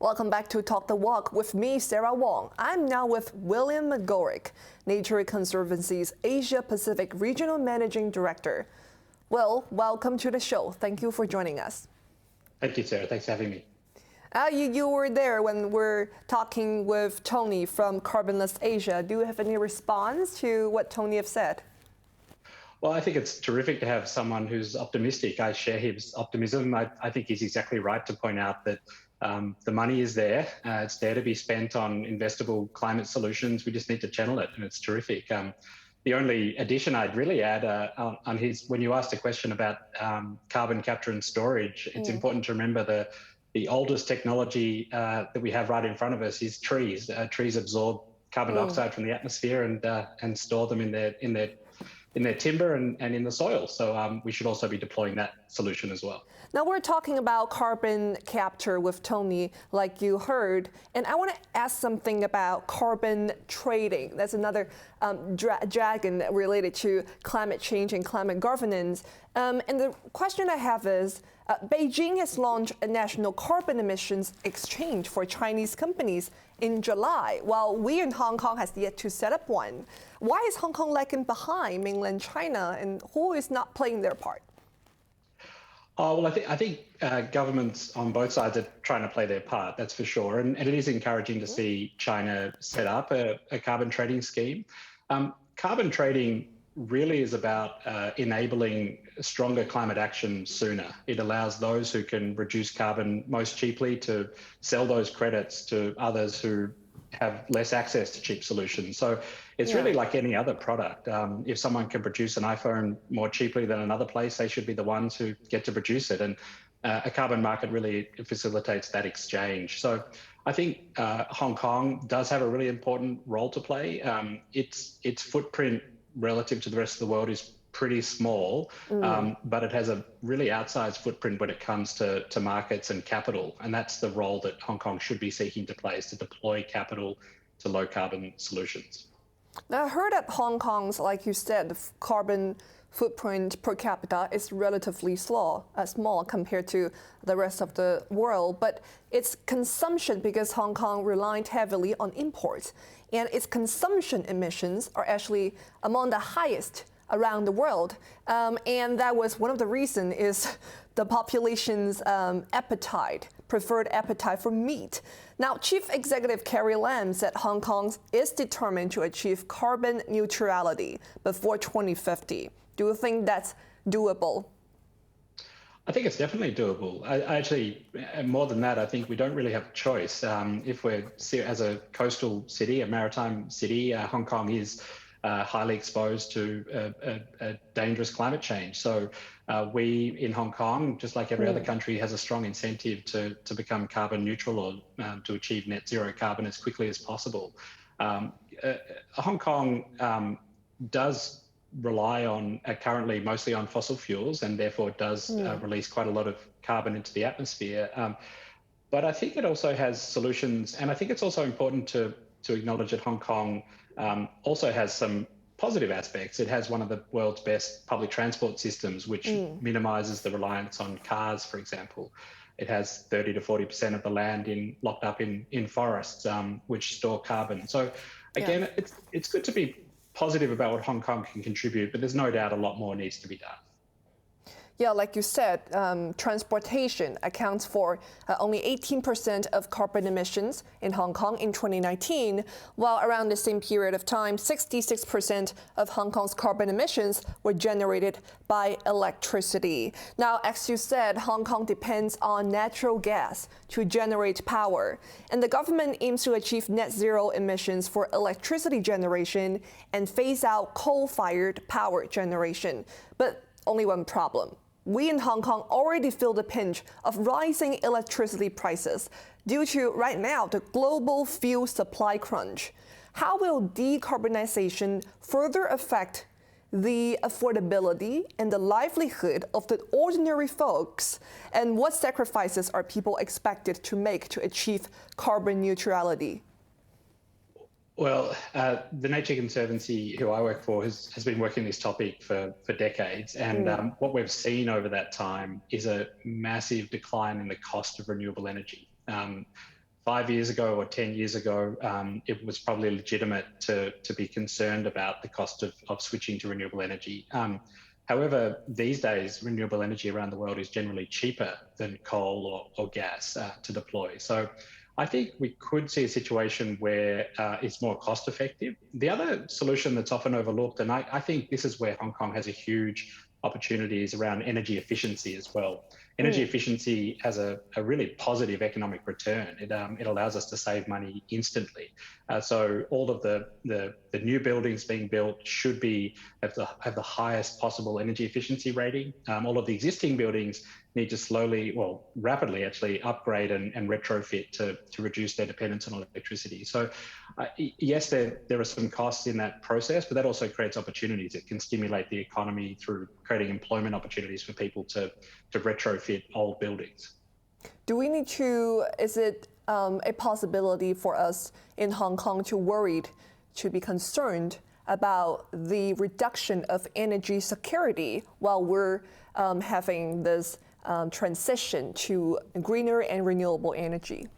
Welcome back to Talk the Walk with me, Sarah Wong. I'm now with William McGoldrick, Nature Conservancy's Asia Pacific Regional Managing Director. Will, welcome to the show. Thank you for joining us. Thank you, Sarah. Thanks for having me. You were there when we're talking with Tony from Carbonless Asia. Do you have any response to what Tony have said? Well, I think it's terrific to have someone who's optimistic. I share his optimism. I think he's exactly right to point out that the money is there. It's there to be spent on investable climate solutions. We just need to channel it, and it's terrific. The only addition I'd really add on his, when you asked a question about carbon capture and storage, it's important to remember the oldest technology that we have right in front of us is trees. Trees absorb carbon dioxide from the atmosphere and store them in their timber and in the soil. So we should also be deploying that solution as well. Now we're talking about carbon capture with Tony, like you heard, and I want to ask something about carbon trading. That's another dragon related to climate change and climate governance. And the question I have is, Beijing has launched a national carbon emissions exchange for Chinese companies in July, while we in Hong Kong has yet to set up one. Why is Hong Kong lagging behind mainland China, and who is not playing their part? Oh, well, I think governments on both sides are trying to play their part, that's for sure. And it is encouraging to see China set up a carbon trading scheme. Carbon trading really is about enabling stronger climate action sooner. It allows those who can reduce carbon most cheaply to sell those credits to others who have less access to cheap solutions. So it's really like any other product. If someone can produce an iPhone more cheaply than another place, they should be the ones who get to produce it. And a carbon market really facilitates that exchange. So I think Hong Kong does have a really important role to play. Its footprint relative to the rest of the world is pretty small, but it has a really outsized footprint when it comes to markets and capital. And that's the role that Hong Kong should be seeking to play, is to deploy capital to low carbon solutions. Now, I heard that Hong Kong's, like you said, the carbon footprint per capita is relatively small compared to the rest of the world, but its consumption, because Hong Kong relied heavily on imports, and its consumption emissions are actually among the highest around the world, and that was one of the reasons is the population's preferred appetite for meat. Now, Chief Executive Carrie Lam said Hong Kong is determined to achieve carbon neutrality before 2050. Do you think that's doable? I think it's definitely doable. I actually, more than that, I think we don't really have a choice. If we're, as a coastal city, a maritime city, Hong Kong is highly exposed to a dangerous climate change. So we in Hong Kong, just like every other country, has a strong incentive to become carbon neutral or to achieve net zero carbon as quickly as possible. Hong Kong does rely on currently mostly on fossil fuels, and therefore does release quite a lot of carbon into the atmosphere. But I think it also has solutions, and I think it's also important to acknowledge that Hong Kong also has some positive aspects. It has one of the world's best public transport systems, which minimizes the reliance on cars, for example. It has 30 to 40% of the land locked up in forests, which store carbon. So again, it's good to be positive about what Hong Kong can contribute, but there's no doubt a lot more needs to be done. Yeah, like you said, transportation accounts for only 18% of carbon emissions in Hong Kong in 2019, while around the same period of time, 66% of Hong Kong's carbon emissions were generated by electricity. Now, as you said, Hong Kong depends on natural gas to generate power, and the government aims to achieve net zero emissions for electricity generation and phase out coal-fired power generation. But only one problem. We in Hong Kong already feel the pinch of rising electricity prices due to, right now, the global fuel supply crunch. How will decarbonization further affect the affordability and the livelihood of the ordinary folks? And what sacrifices are people expected to make to achieve carbon neutrality? Well, the Nature Conservancy, who I work for, has been working this topic for decades. And what we've seen over that time is a massive decline in the cost of renewable energy. 5 years ago or 10 years ago, it was probably legitimate to be concerned about the cost of switching to renewable energy. However, these days, renewable energy around the world is generally cheaper than coal or gas to deploy. So I think we could see a situation where it's more cost effective. The other solution that's often overlooked, and I think this is where Hong Kong has a huge opportunity, is around energy efficiency as well. Energy efficiency has a really positive economic return. It allows us to save money instantly. So all of the new buildings being built should have the highest possible energy efficiency rating. All of the existing buildings need to rapidly actually upgrade and retrofit to reduce their dependence on electricity. So yes, there are some costs in that process, but that also creates opportunities. It can stimulate the economy through creating employment opportunities for people to retrofit old buildings. Is it a possibility for us in Hong Kong to be concerned about the reduction of energy security while we're having this transition to greener and renewable energy?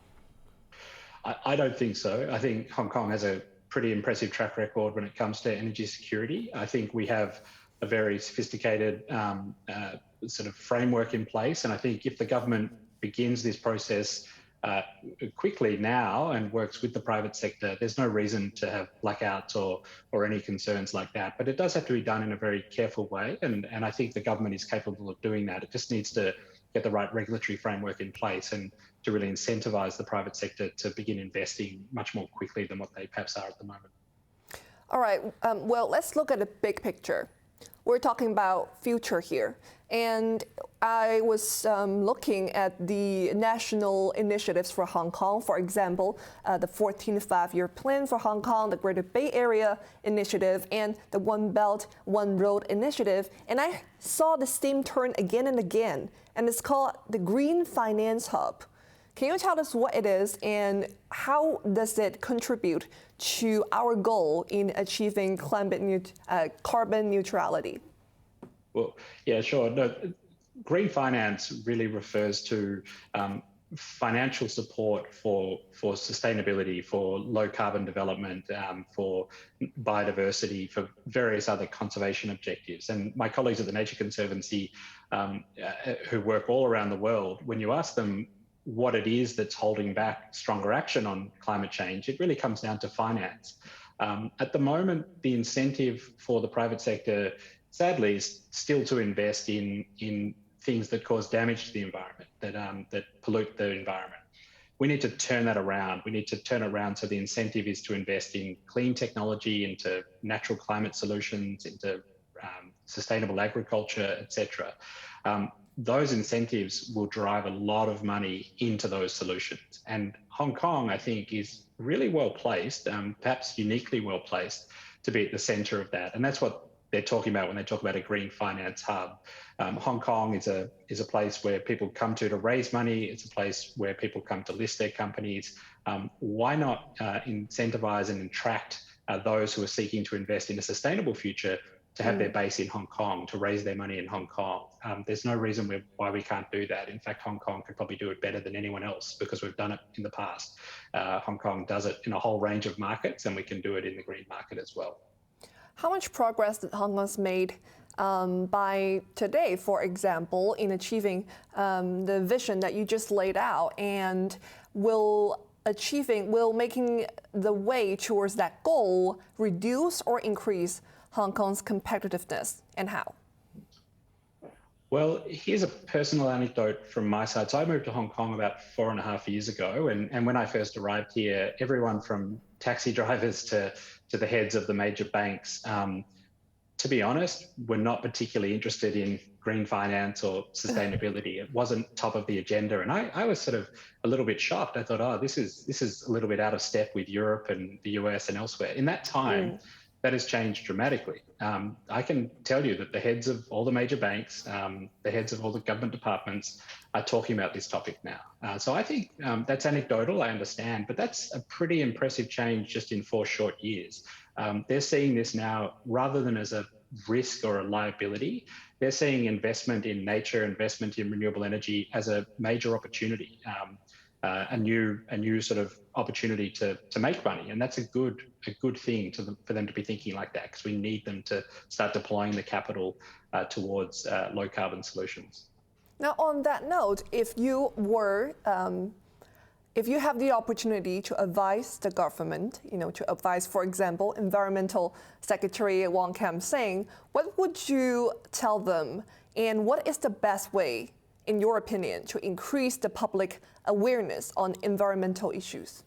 I don't think so. I think Hong Kong has a pretty impressive track record when it comes to energy security. I think we have a very sophisticated sort of framework in place. And I think if the government begins this process quickly now and works with the private sector, there's no reason to have blackouts or any concerns like that. But it does have to be done in a very careful way. And I think the government is capable of doing that. It just needs to get the right regulatory framework in place and to really incentivize the private sector to begin investing much more quickly than what they perhaps are at the moment. All right. Well, let's look at the big picture. We're talking about future here. And I was looking at the national initiatives for Hong Kong, for example, the 14th Five-Year Plan for Hong Kong, the Greater Bay Area Initiative, and the One Belt, One Road Initiative. And I saw the same term again and again, and it's called the Green Finance Hub. Can you tell us what it is and how does it contribute to our goal in achieving carbon neutrality? Well, yeah, sure. No, green finance really refers to financial support for sustainability, for low carbon development, for biodiversity, for various other conservation objectives. And my colleagues at the Nature Conservancy, who work all around the world, when you ask them what it is that's holding back stronger action on climate change, it really comes down to finance. At the moment, the incentive for the private sector, sadly, is still to invest in things that cause damage to the environment, that pollute the environment. We need to turn that around. We need to turn it around so the incentive is to invest in clean technology, into natural climate solutions, into sustainable agriculture, etc. Those incentives will drive a lot of money into those solutions. And Hong Kong, I think, is really well placed, perhaps uniquely well placed, to be at the center of that. And that's what they're talking about when they talk about a green finance hub. Hong Kong is a place where people come to raise money. It's a place where people come to list their companies. Why not incentivize and attract those who are seeking to invest in a sustainable future to have their base in Hong Kong, to raise their money in Hong Kong? There's no reason why we can't do that. In fact, Hong Kong could probably do it better than anyone else because we've done it in the past. Hong Kong does it in a whole range of markets, and we can do it in the green market as well. How much progress did Hong Kong's made by today, for example, in achieving the vision that you just laid out, and will making the way towards that goal reduce or increase Hong Kong's competitiveness, and how? Well, here's a personal anecdote from my side. So I moved to Hong Kong about 4.5 years ago, and when I first arrived here, everyone from taxi drivers to the heads of the major banks, to be honest, were not particularly interested in green finance or sustainability. It wasn't top of the agenda, and I was sort of a little bit shocked. I thought, this is a little bit out of step with Europe and the US and elsewhere. In that time, that has changed dramatically. I can tell you that the heads of all the major banks, the heads of all the government departments are talking about this topic now. So I think that's anecdotal, I understand, but that's a pretty impressive change just in 4 short years. They're seeing this now rather than as a risk or a liability. They're seeing investment in nature, investment in renewable energy as a major opportunity. a new sort of opportunity to make money, and that's a good thing for them to be thinking like that, because we need them to start deploying the capital towards low carbon solutions. Now, on that note, if you have the opportunity to advise the government, to advise, for example, Environmental Secretary Wong, what would you tell them, and what is the best way, in your opinion, to increase the public awareness on environmental issues?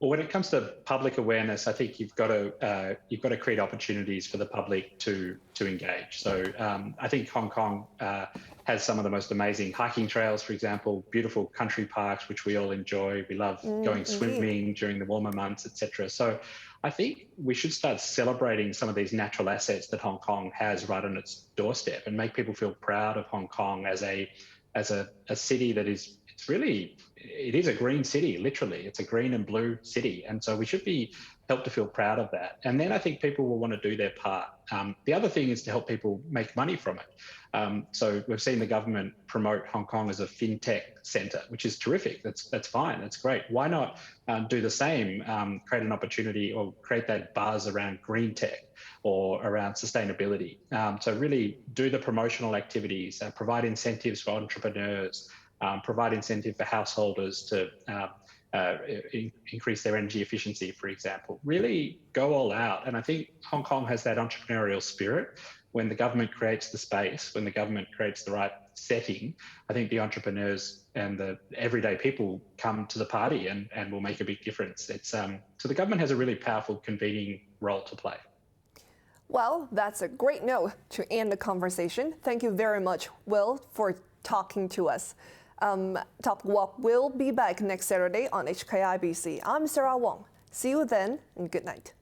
Well, when it comes to public awareness, I think you've got to create opportunities for the public to engage. So I think Hong Kong has some of the most amazing hiking trails, for example, beautiful country parks, which we all enjoy. We love going swimming during the warmer months, etc. So I think we should start celebrating some of these natural assets that Hong Kong has right on its doorstep, and make people feel proud of Hong Kong as a city that is, it is a green city, literally. It's a green and blue city. And so we should be helped to feel proud of that. And then I think people will want to do their part. The other thing is to help people make money from it. So we've seen the government promote Hong Kong as a fintech centre, which is terrific. That's fine. That's great. Why not do the same, create an opportunity or create that buzz around green tech or around sustainability? So really do the promotional activities, provide incentives for entrepreneurs, provide incentive for householders to increase their energy efficiency, for example. Really go all out. And I think Hong Kong has that entrepreneurial spirit. When the government creates the space, when the government creates the right setting, I think the entrepreneurs and the everyday people come to the party and will make a big difference. So the government has a really powerful convening role to play. Well, that's a great note to end the conversation. Thank you very much, Will, for talking to us. Top Walk will be back next Saturday on HKIBC. I'm Sarah Wong. See you then, and good night.